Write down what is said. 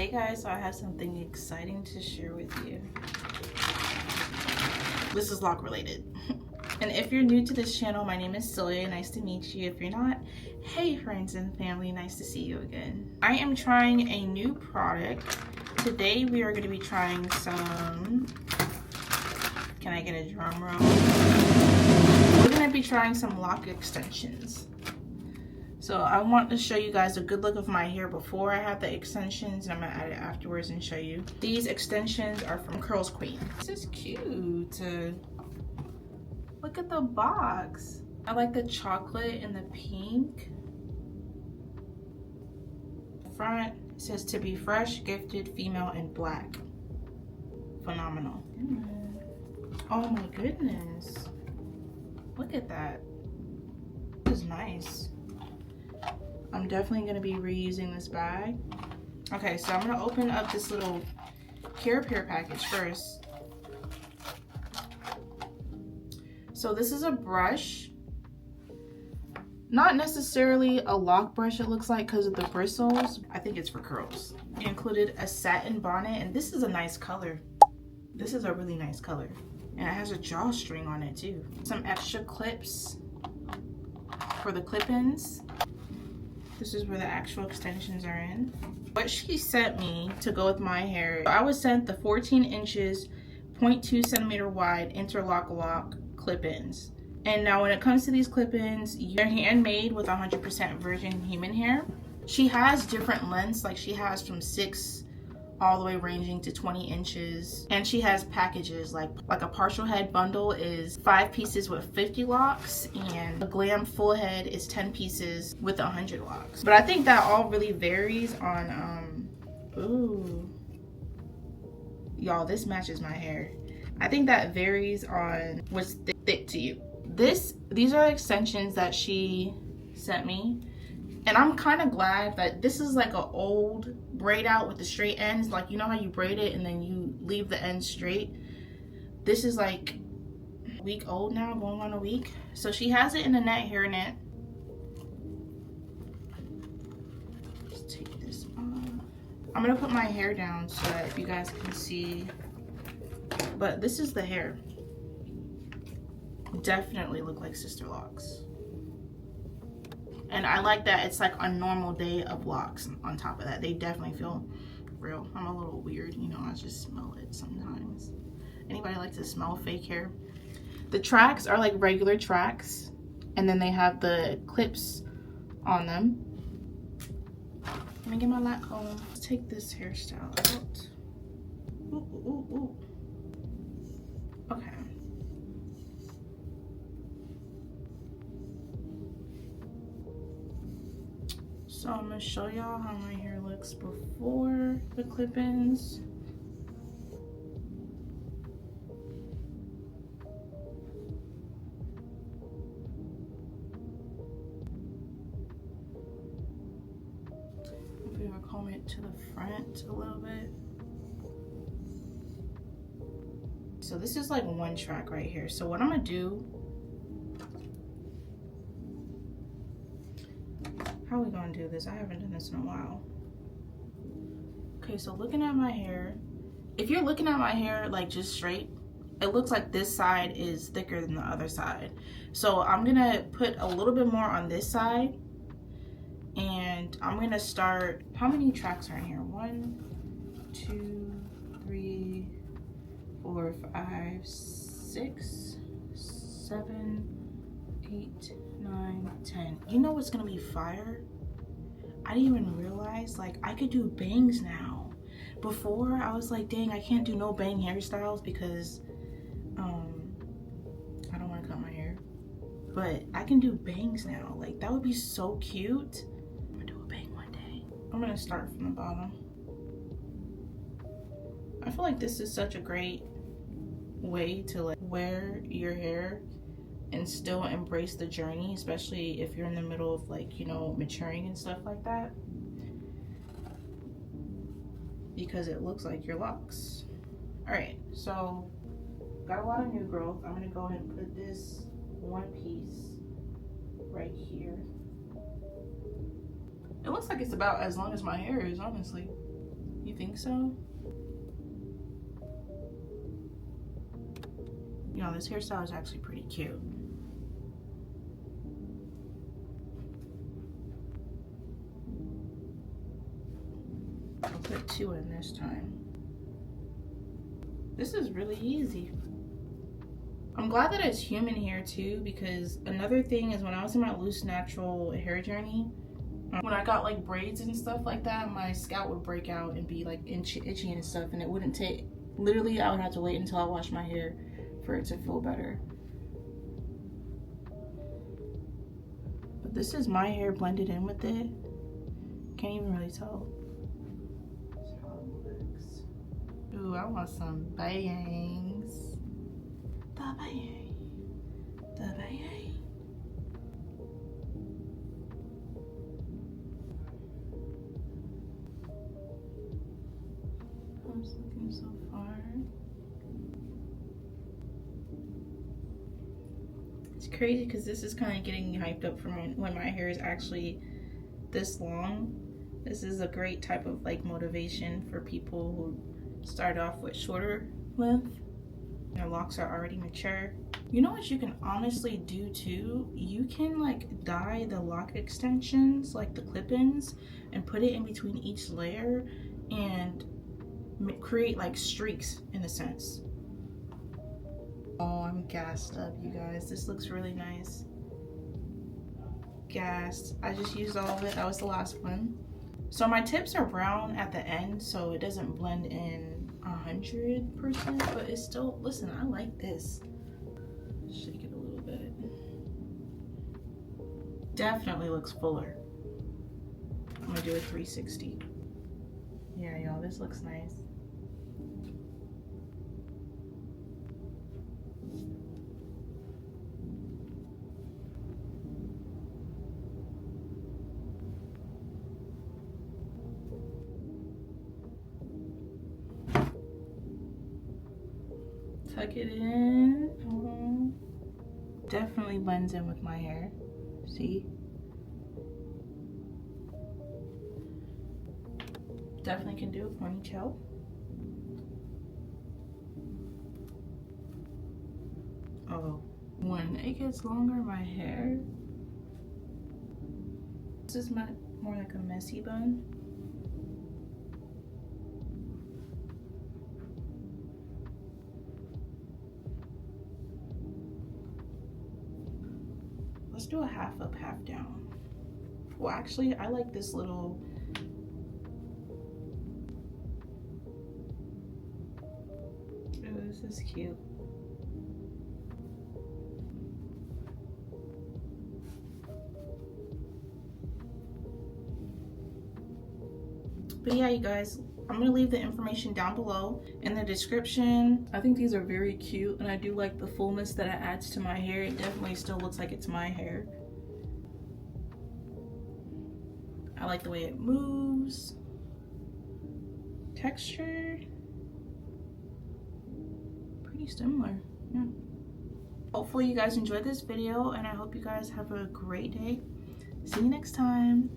Hey guys, so I have something exciting to share with you. This is lock related. And if you're new to this channel, my name is Celia. Nice to meet you. If you're not, hey friends and family, nice to see you again. I am trying a new product. Today we are going to be trying some, can I get a drum roll? We're going to be trying some lock extensions. So I want to show you guys a good look of my hair before I have the extensions, and I'm going to add it afterwards and show you. These extensions are from Curlsqueen. This is cute. Look at the box. I like the chocolate and the pink. Front says to be fresh, gifted, female, and black. Phenomenal. Oh my goodness. Look at that. This is nice. I'm definitely going to be reusing this bag. Okay, so I'm going to open up this little care package first. So this is a brush. Not necessarily a lock brush, it looks like, because of the bristles. I think it's for curls. It included a satin bonnet, and this is a nice color. This is a really nice color. And it has a drawstring on it too. Some extra clips for the clip-ins. This is where the actual extensions are in. What she sent me to go with my hair, I was sent the 14 inches, 0.2 centimeter wide interlock clip-ins. And now when it comes to these clip-ins, they're handmade with 100% virgin human hair. She has different lengths, like she has from 6 all the way ranging to 20 inches. And she has packages, like a partial head bundle is 5 pieces with 50 locks, and a glam full head is 10 pieces with 100 locks. But I think that all really varies on, ooh. Y'all, this matches my hair. I think that varies on what's thick to you. These are extensions that she sent me. And I'm kind of glad that this is like an old braid out with the straight ends. Like, you know how you braid it and then you leave the ends straight? This is like a week old now, going on a week. So she has it in a net hair net. Let's take this off. I'm going to put my hair down so that you guys can see. But this is the hair. Definitely look like sister locks. And I like that it's like a normal day of locks on top of that. They definitely feel real. I'm a little weird, you know, I just smell it sometimes. Anybody like to smell fake hair? The tracks are like regular tracks, and then they have the clips on them. Let me get my lac comb. Let's take this hairstyle out. Ooh, ooh, ooh. Okay. So I'm going to show y'all how my hair looks before the clip-ins. I'm going to comb it to the front a little bit. So this is like one track right here. So what I'm going to do, how are we gonna do this? I haven't done this in a while. Okay, so looking at my hair, if you're looking at my hair like just straight, it looks like this side is thicker than the other side. So I'm gonna put a little bit more on this side, and I'm gonna start, how many tracks are in here? 1, 2, 3, 4, 5, 6, 7, 8, 9, 10. You know what's gonna be fire? I didn't even realize, like, I could do bangs now. Before I was like, dang, I can't do no bang hairstyles because I don't want to cut my hair. But I can do bangs now. Like, that would be so cute. I'm gonna do a bang one day. I'm gonna start from the bottom. I feel like this is such a great way to like wear your hair and still embrace the journey, especially if you're in the middle of, like, you know, maturing and stuff like that, because it looks like your locks. All right, so got a lot of new growth. I'm gonna go ahead and put this one piece right here. It looks like it's about as long as my hair is, honestly. You think so? You know, this hairstyle is actually pretty cute. I'll put 2 in this time. This is really easy. I'm glad that it's human hair too, because another thing is when I was in my loose natural hair journey, when I got like braids and stuff like that, my scalp would break out and be like itchy and stuff, and it wouldn't take, literally I would have to wait until I washed my hair for it to feel better. But this is my hair blended in with it. Can't even really tell. That's how it looks. Ooh, I want some bangs. The bang. The bang. I'm just looking so far. It's crazy because this is kind of getting hyped up for when my hair is actually this long. This is a great type of like motivation for people who start off with shorter length. Their locks are already mature. You know what you can honestly do too? You can like dye the lock extensions, like the clip-ins, and put it in between each layer and create like streaks in a sense. Oh, I'm gassed up, you guys. This looks really nice. Gassed. I just used all of it. That was the last one. So my tips are brown at the end, so it doesn't blend in 100%, but it's still, listen, I like this. Shake it a little bit. Definitely looks fuller. I'm gonna do a 360. Yeah, y'all, this looks nice. Tuck it in. Hold on. Definitely blends in with my hair. See? Definitely can do a ponytail. Oh, when it gets longer, my hair. This is more like a messy bun. Let's do a half up, half down. Well, actually, I like this little. Oh, this is cute. But yeah, you guys, I'm gonna leave the information down below in the description. I think these are very cute, and I do like the fullness that it adds to my hair. It definitely still looks like it's my hair. I like the way it moves. Texture. Pretty similar, yeah. Hopefully you guys enjoyed this video, and I hope you guys have a great day. See you next time.